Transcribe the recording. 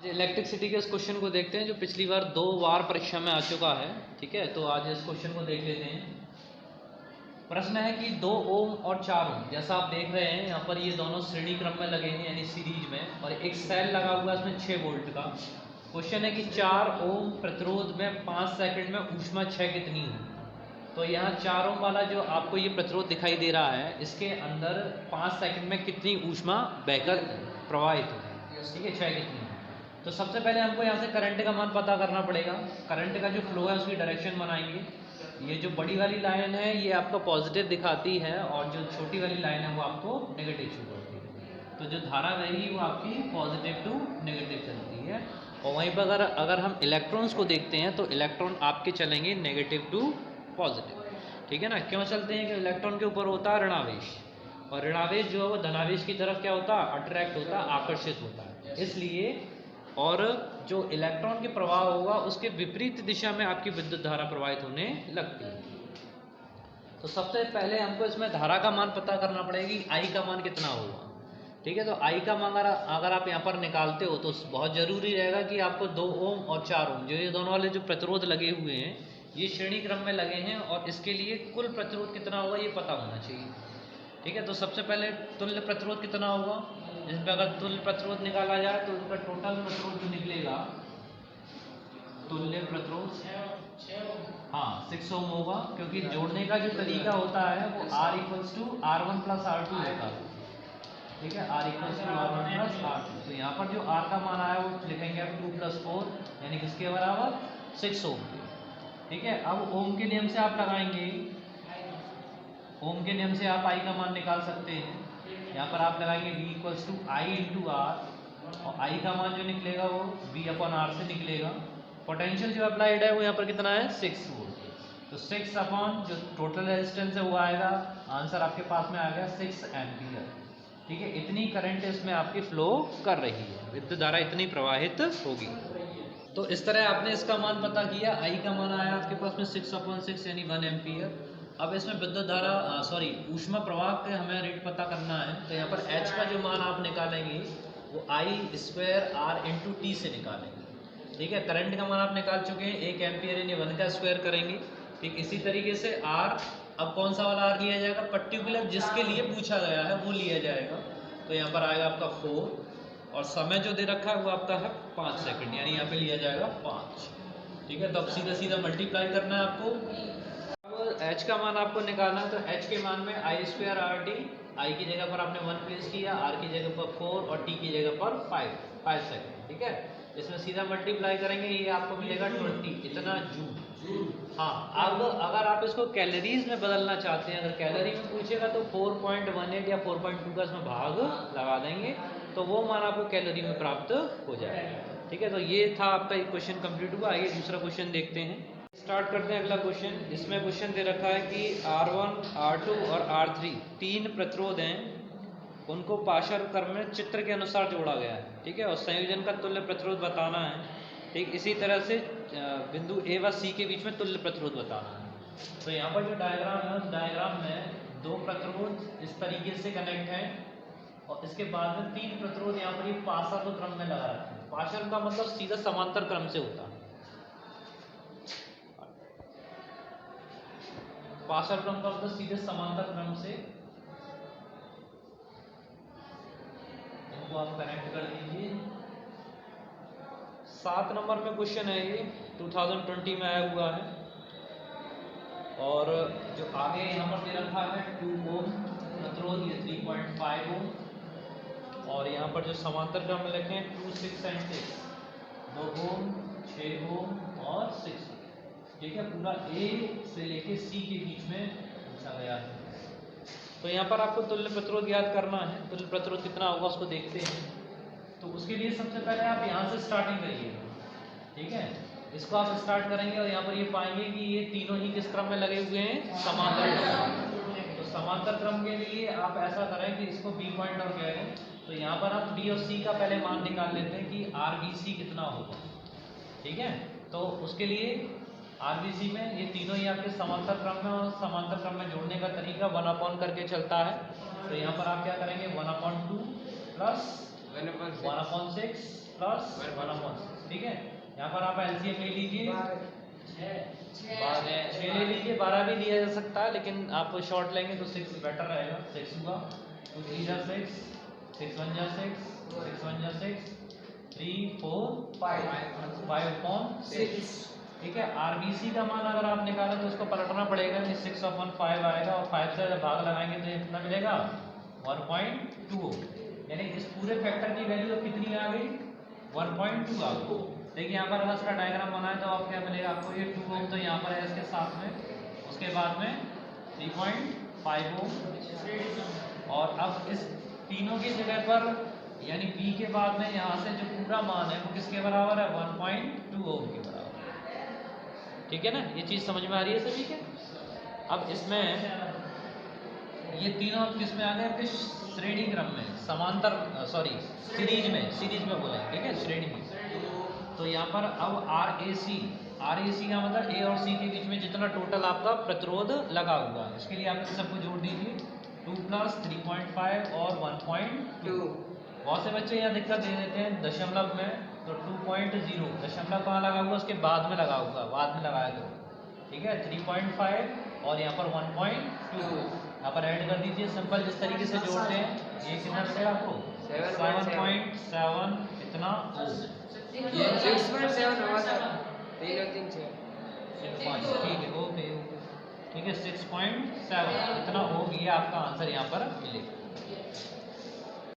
Electricity के इस question को देखते हैं जो पिछली बार 2 बार परीक्षा में आ चुका है। ठीक है, तो आज इस क्वेश्चन को देख लेते हैं। प्रश्न है कि 2 ओम और 4 ओम, जैसा आप देख रहे हैं यहाँ पर ये दोनों श्रेणी क्रम में लगे हैं यानी सीरीज में, और एक सेल लगा हुआ है इसमें 6 वोल्ट का। क्वेश्चन है कि 4 ओम प्रतिरोध में 5 सेकंड में ऊष्मा क्षय कितनी हुई। तो यहाँ 4 ओम वाला जो आपको ये प्रतिरोध दिखाई दे रहा है, इसके अंदर 5 सेकंड में कितनी ऊष्मा बहकर प्रवाहित होगी, ठीक है, क्षय कितनी है। तो सबसे पहले हमको यहाँ से करंट का मान पता करना पड़ेगा। करंट का जो फ्लो है उसकी डायरेक्शन बनाएंगे। ये जो बड़ी वाली लाइन है ये आपको पॉजिटिव दिखाती है और जो छोटी वाली लाइन है वो आपको नेगेटिव शो करती है। तो जो धारा रहेगी वो आपकी पॉजिटिव टू नेगेटिव चलती है। और वहीं पर अगर हम इलेक्ट्रॉन्स को देखते हैं तो इलेक्ट्रॉन आपके चलेंगे नेगेटिव टू पॉजिटिव। ठीक है ना, क्यों चलते हैं कि इलेक्ट्रॉन के ऊपर होता है ऋणावेश, और ऋणावेश जो है वो धनावेश की तरफ क्या होता है, अट्रैक्ट होता है, आकर्षित होता है, इसलिए। और जो इलेक्ट्रॉन के प्रवाह होगा उसके विपरीत दिशा में आपकी विद्युत धारा प्रवाहित होने लगती है। तो सबसे पहले हमको इसमें धारा का मान पता करना पड़ेगा कि आई का मान कितना होगा। ठीक है, तो आई का मान अगर आप यहाँ पर निकालते हो तो बहुत जरूरी रहेगा कि आपको 2 ओम और 4 ओम जो ये दोनों वाले जो प्रतिरोध लगे हुए हैं ये श्रेणी क्रम में लगे हैं, और इसके लिए कुल प्रतिरोध कितना होगा ये पता होना चाहिए। ठीक है, तो सबसे पहले तुल्य प्रतिरोध कितना होगा, जिसमें अगर तुल्य प्रतिरोध निकाला जाए तो उसका टोटल प्रतिरोध जो निकलेगा, तुल्य प्रतिरोध हाँ 6 ओम होगा, क्योंकि जोड़ने का जो तरीका होता है वो R = R1 + R2 होता है। ठीक है, R = R1 + R2। तो यहाँ पर जो R का मान आया वो लिखेंगे आप 2 + 4 यानी किसके बराबर, 6 ओम। ठीक है, अब ओम के नियम से आप लगाएंगे, ओम के नियम से आप आई का मान निकाल सकते हैं। यहाँ पर आप लगाएंगे V = I × R, और आई का मान जो निकलेगा वो V/R से निकलेगा। पोटेंशियल जो अप्लाइड है वो यहाँ पर कितना है, 6 वोल्ट। तो 6 अपॉन जो टोटल रेजिस्टेंस है वो आएगा, आंसर आपके पास में आ गया 6 एम्पियर। ठीक है, इतनी करंट इसमें आपकी फ्लो कर रही है, विद्युत धारा इतनी प्रवाहित होगी। तो इस तरह आपने इसका मान पता किया, आई का मान आया आपके पास में 6/6 यानी 1 एम्पियर। अब इसमें विद्युत धारा ऊष्मा प्रवाह का हमें रेट पता करना है। तो यहाँ पर H का जो मान आप निकालेंगे वो I² R × T से निकालेंगे। ठीक है, करंट का मान आप निकाल चुके हैं, 1 एम्पियर यानी 1 का स्क्वायर करेंगे। ठीक, इसी तरीके से R, अब कौन सा वाला R लिया जाएगा, पर्टिकुलर जिसके लिए पूछा गया है वो लिया जाएगा। तो यहाँ पर आएगा आपका 4, और समय जो दे रखा है वो आपका है 5 सेकंड, यानी यहाँ पे लिया जाएगा 5। ठीक है, तो अब सीधा सीधा मल्टीप्लाई करना है आपको। अब H का मान आपको निकालना है, तो H के मान में I² RT, I की जगह पर आपने 1 प्लेस किया, R की जगह पर 4 और T की जगह पर 5 सेकंड। ठीक है, इसमें सीधा मल्टीप्लाई करेंगे, ये आपको मिलेगा 20 इतना जूल। हाँ, अब अगर आप इसको कैलोरीज में बदलना चाहते हैं, अगर कैलोरी में पूछेगा तो 4.18 या 4.2 का इसमें भाग लगा देंगे, तो वो मान आपको कैलोरी में प्राप्त हो जाएगा। ठीक है, तो ये था आपका एक क्वेश्चन कंप्लीट हुआ। आइए दूसरा क्वेश्चन देखते हैं, स्टार्ट करते हैं अगला क्वेश्चन। इसमें क्वेश्चन दे रखा है कि R1, R2 और R3 3 प्रतिरोध हैं, उनको पाशर क्रम में चित्र के अनुसार जोड़ा गया है। ठीक है, और संयोजन का तुल्य प्रतिरोध बताना है। ठीक, इसी तरह से बिंदु A व C के बीच में तुल्य प्रतिरोध बताना है। तो यहाँ पर जो डायग्राम है उस डायग्राम में 2 प्रतिरोध इस तरीके से कनेक्ट हैं, और इसके बाद में 3 प्रतिरोध यहाँ पर ये पाशर क्रम में लगा रखे हैं। पाशर का मतलब सीधा समांतर क्रम से होता है। पाशर क्रम का मतलब सीधे समांतर क्रम से इनको आप कनेक्ट कर दीजिए। 7 नंबर में क्वेश्चन है, ये 2020 में आया हुआ है, और जो आगे यहाँ पर दे रखा है 2 ओम प्रतिरोध, ये 3.5 ओम, और यहाँ पर जो समांतर क्रम में लिखे हैं 2, 6 और 6, 2 ओम, 6 ओम और 6। ठीक है, पूरा A से लेके C के बीच में पूछा गया है। तो यहाँ पर आपको तुल्य प्रतिरोध याद करना है। तुल्य प्रतिरोध कितना होगा उसको देखते हैं। तो उसके लिए सबसे पहले आप यहाँ से स्टार्टिंग करिएगा। ठीक है, इसको आप स्टार्ट करेंगे और यहाँ पर ये पाएंगे कि ये तीनों ही किस क्रम में लगे हुए हैं, समांतर क्रम। तो समांतर क्रम के लिए आप ऐसा करें कि इसको B पॉइंट और कह लें। तो यहाँ पर आप D और C का पहले मान निकाल लेते हैं कि RBC कितना होगा। ठीक है, तो उसके लिए RBC में ये तीनों ही आपके समांतर क्रम में, और समांतर क्रम में जोड़ने का तरीका 1/, करके चलता है। तो यहाँ पर आप क्या करेंगे, 1/2 + 1/6 प्लस 1/6, ठीक है। यहाँ पर आप एलसीएम ले लीजिए, 6 ले लीजिए, 12 भी लिया जा सकता है, लेकिन आप शॉर्ट लेंगे तो 6 बेटर रहेगा। 6 हुआ, 2 3 जा 6, 6 1 जा 6, 6 1 जा 6, 3 4 5 upon 6, ठीक है। आरबीसी का मान अगर आप निकालें तो उसको पलटना पड़ेगा, 6/5 आएगा और 5 से भाग लगाएंगे तो ये कितना मिलेगा 1.2, यानी इस पूरे फैक्टर की वैल्यू कितनी आ गई 1.2 आ गई। देखिए यहाँ पर अगर इसका डायग्राम बनाए तो आप क्या मिलेगा आपको, ये 2 ओम तो यहाँ पर है इसके साथ में, उसके बाद में 3.5 ओम, और अब इस तीनों की जगह पर यानी बी के बाद में यहाँ से जो पूरा मान है वो किसके बराबर है 1.2 ओम के बराबर, ठीक है ना। ये चीज़ समझ में आ रही है सभी के। अब इसमें ये तीनों किस में आ गए आपके श्रेणी क्रम में, समांतर सॉरी सीरीज में बोले, ठीक है, श्रेणी में। तो यहाँ पर अब आर ए सी का मतलब ए और सी के बीच में जितना टोटल आपका प्रतिरोध लगा हुआ है, इसके लिए आप इन सबको जोड़ दीजिए, 2 + 3.5 और 1.2। बहुत से बच्चे यहाँ दिक्कत दे देते हैं दशमलव में, तो 2.0 दशमलव कहाँ लगा हुआ, उसके बाद में लगा हुआ, बाद में लगाया करो, ठीक है। 3.5 और यहाँ पर 1.2 यहाँ पर ऐड कर दीजिए, सिंपल जिस तरीके से जोड़ते हैं। ये कितना मिलेगा आपको 7.7 इतना ये 6.7 होगा सर, 3 और 3 6, ठीक है, ओके, ठीक है, 6.7 इतना हो, ये आपका आंसर यहाँ पर मिलेगा।